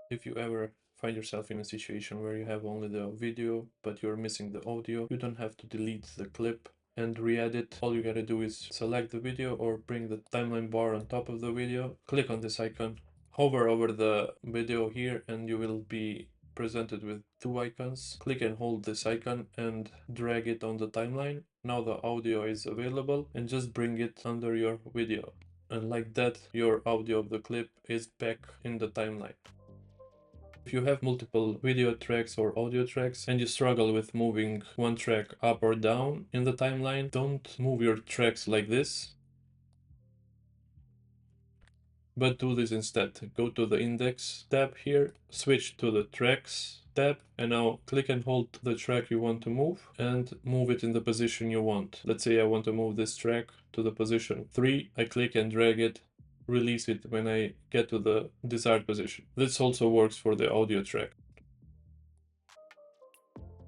If you ever find yourself in a situation where you have only the video, but you're missing the audio, you don't have to delete the clip and re-edit. All you gotta do is select the video or bring the timeline bar on top of the video, click on this icon, hover over the video here, and you will be presented with two icons. Click and hold this icon and drag it on the timeline. Now the audio is available, and just bring it under your video. And like that, your audio of the clip is back in the timeline. If you have multiple video tracks or audio tracks and you struggle with moving one track up or down in the timeline, don't move your tracks like this, but do this instead. Go to the index tab here, switch to the tracks tab, and now click and hold the track you want to move and move it in the position you want. Let's say I want to move this track to the position 3. I click and drag it, release it when I get to the desired position. This also works for the audio track.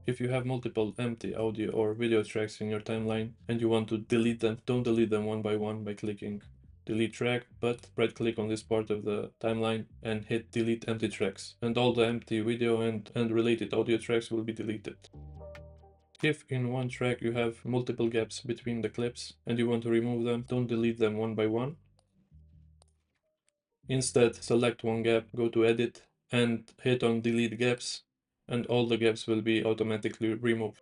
If you have multiple empty audio or video tracks in your timeline and you want to delete them, don't delete them one by one by clicking delete track, but right click on this part of the timeline and hit delete empty tracks, and all the empty video and related audio tracks will be deleted. If in one track you have multiple gaps between the clips and you want to remove them, don't delete them one by one. Instead, select one gap, go to edit and hit on delete gaps, and all the gaps will be automatically removed.